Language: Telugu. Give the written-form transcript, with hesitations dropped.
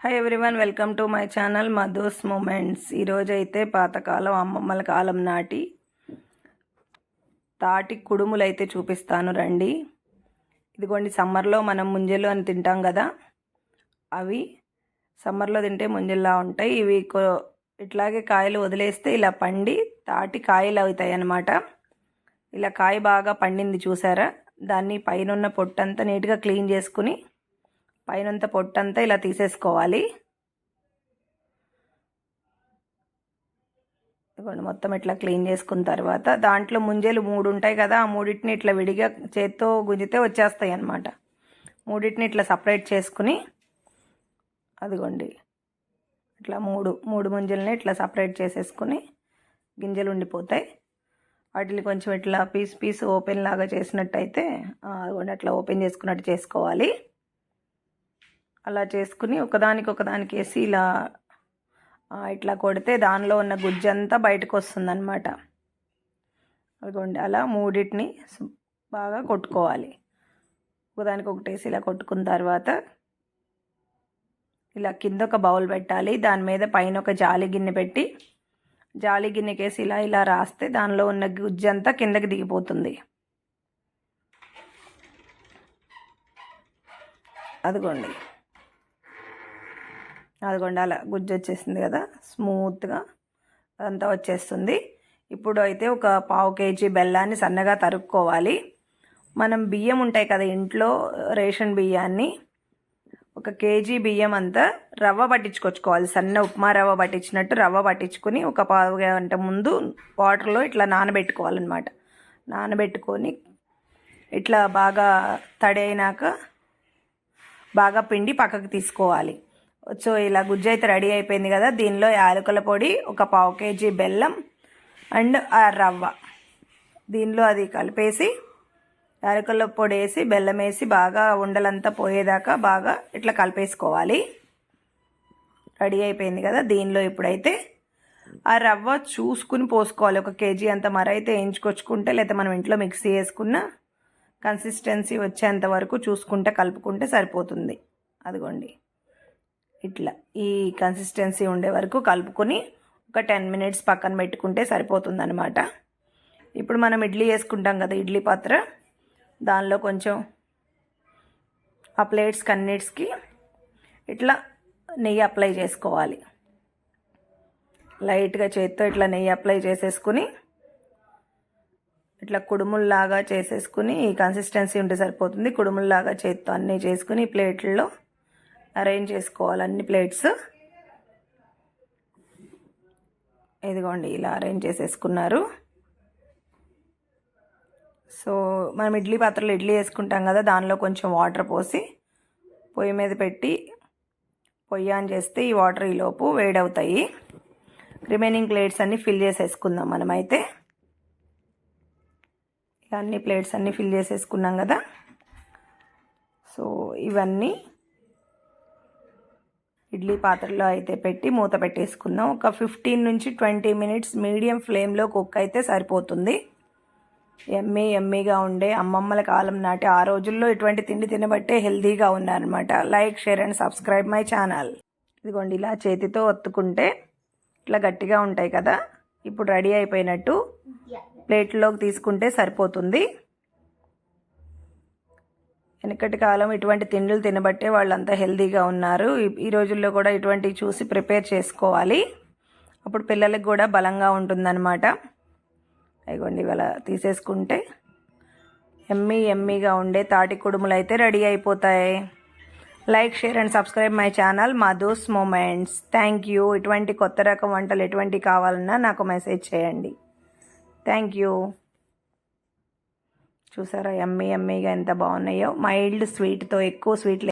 Hi everyone, welcome to my channel Madhu's moments. ఈరోజు అయితే పాతకాలం అమ్మమ్మల కాలం నాటి తాటి కుడుములు అయితే చూపిస్తాను రండి. ఇదిగోండి, సమ్మర్లో మనం ముంజలు అని తింటాం కదా, అవి సమ్మర్లో తింటే ముంజల్లా ఉంటాయి. ఇవి ఇట్లాగే కాయలు వదిలేస్తే ఇలా పండి తాటి కాయలు అవుతాయి అన్నమాట. ఇలా కాయ బాగా పండింది చూసారా, దాన్ని పైన ఉన్న పొట్టంతా నీట్గా క్లీన్ చేసుకుని పైనంత పొట్టంతా ఇలా తీసేసుకోవాలి. ఇదిగోండి, మొత్తం ఇట్లా క్లీన్ చేసుకున్న తర్వాత దాంట్లో ముంజలు 3 ఉంటాయి కదా, ఆ మూడింటిని ఇట్లా విడిగా చేత్తో గుంజితే వచ్చేస్తాయి అన్నమాట. మూడింటిని ఇట్లా సపరేట్ చేసుకుని, అదిగోండి ఇట్లా మూడు ముంజల్ని ఇట్లా సపరేట్ చేసేసుకుని గింజలు ఉండిపోతాయి. వాటిని కొంచెం ఇట్లా పీస్ ఓపెన్ లాగా చేసినట్టయితే అదిగోండి అట్లా ఓపెన్ చేసుకున్నట్టు చేసుకోవాలి. అలా చేసుకుని ఒకదానికి వేసి ఇలా ఇట్లా కొడితే దానిలో ఉన్న గుజ్జంతా బయటకు వస్తుందన్నమాట. అదిగోండి, అలా మూడింటిని బాగా కొట్టుకోవాలి. ఒకదానికి వేసి ఇలా కొట్టుకున్న తర్వాత ఇలా కింద ఒక బౌల్ పెట్టాలి. దాని మీద పైన ఒక జాలి గిన్నె పెట్టి జాలి గిన్నెకేసి ఇలా రాస్తే దానిలో ఉన్న గుజ్జంతా కిందకి దిగిపోతుంది. అదిగోండి అలా గుజ్జు వచ్చేసింది కదా, స్మూత్గా అదంతా వచ్చేస్తుంది. ఇప్పుడు అయితే ఒక 1/2 kg బెల్లాన్ని సన్నగా తరుక్కోవాలి. మనం బియ్యం ఉంటాయి కదా ఇంట్లో, రేషన్ బియ్యాన్ని 1 kg బియ్యం అంతా రవ్వ పట్టించుకొచ్చుకోవాలి. సన్న ఉప్మా రవ్వ పట్టించినట్టు రవ్వ పట్టించుకుని ఒక 1/2 గంట ముందు వాటర్లో ఇట్లా నానబెట్టుకోవాలన్నమాట. నానబెట్టుకొని ఇట్లా బాగా తడి అయినాక బాగా పిండి పక్కకు తీసుకోవాలి. సో ఇలా గుజ్జు అయితే రెడీ అయిపోయింది కదా, దీనిలో యాలకుల పొడి, ఒక 1/2 kg బెల్లం అండ్ ఆ రవ్వ దీనిలో అది కలిపేసి యాలకుల పొడి వేసి బెల్లం వేసి బాగా ఉండలంతా పోయేదాకా బాగా ఇట్లా కలిపేసుకోవాలి. రెడీ అయిపోయింది కదా, దీనిలో ఇప్పుడైతే ఆ రవ్వ చూసుకుని పోసుకోవాలి. 1 kg అంత మరైతే వేయించుకొచ్చుకుంటే, లేదా మనం ఇంట్లో మిక్సీ వేసుకున్న కన్సిస్టెన్సీ వచ్చేంత వరకు చూసుకుంటే కలుపుకుంటే సరిపోతుంది. అదిగోండి ఇట్లా ఈ కన్సిస్టెన్సీ ఉండే వరకు కలుపుకొని ఒక 10 minutes పక్కన పెట్టుకుంటే సరిపోతుంది అనమాట. ఇప్పుడు మనం ఇడ్లీ వేసుకుంటాం కదా, ఇడ్లీ పాత్ర, దానిలో కొంచెం ఆ ప్లేట్స్కి అన్నిటికి ఇట్లా నెయ్యి అప్లై చేసుకోవాలి. లైట్గా చేత్తో ఇట్లా నెయ్యి అప్లై చేసేసుకుని ఇట్లా కుడుముల్లాగా చేసేసుకుని ఈ కన్సిస్టెన్సీ ఉంటే సరిపోతుంది. కుడుముల్లాగా చేత్తో అన్నీ చేసుకుని ప్లేట్లలో అరేంజ్ చేసుకోవాలి అన్ని ప్లేట్స్. ఇదిగోండి ఇలా అరేంజ్ చేసేసుకున్నారు. సో మనం ఇడ్లీ పాత్రలో ఇడ్లీ వేసుకుంటాం కదా, దానిలో కొంచెం వాటర్ పోసి పొయ్యి మీద పెట్టి పొయ్యి ఆన్ చేస్తే ఈ వాటర్ ఈలోపు వేడవుతాయి. రిమైనింగ్ ప్లేట్స్ అన్నీ ఫిల్ చేసేసుకుందాం మనమైతే. అన్ని ప్లేట్స్ అన్నీ ఫిల్ చేసేసుకున్నాం కదా. సో ఇవన్నీ ఇడ్లీ పాత్రలో అయితే పెట్టి మూత పెట్టేసుకుందాం. ఒక 15 నుంచి 20 minutes మీడియం ఫ్లేమ్లో కుక్ అయితే సరిపోతుంది. ఎమ్మీగా ఉండే అమ్మమ్మల కాలం నాటి ఆ రోజుల్లో ఇటువంటి తిండి తినబట్టే హెల్తీగా ఉన్నారనమాట. Like, share and subscribe my channel. ఇదిగోండి ఇలా చేతితో ఒత్తుకుంటే ఇట్లా గట్టిగా ఉంటాయి కదా. ఇప్పుడు రెడీ అయిపోయినట్టు ప్లేట్లోకి తీసుకుంటే సరిపోతుంది. వెనకటి కాలం ఇటువంటి తిండులు తినబట్టే వాళ్ళంతా హెల్తీగా ఉన్నారు. ఈ రోజుల్లో కూడా ఇటువంటివి చూసి ప్రిపేర్ చేసుకోవాలి, అప్పుడు పిల్లలకు కూడా బలంగా ఉంటుందన్నమాట. ఇదిగోండి ఇవాళ తీసేసుకుంటే ఎమ్మీగా ఉండే తాటి కుడుములు అయితే రెడీ అయిపోతాయి. Like, share and subscribe my channel Madhu's moments. Thank you. ఇటువంటి కొత్త రకం వంటలు ఎటువంటి కావాలన్నా నాకు మెసేజ్ చేయండి. Thank you. చూసారా ఎమ్మీగా ఎంత బాగున్నాయో. మైల్డ్ స్వీట్తో, ఎక్కువ స్వీట్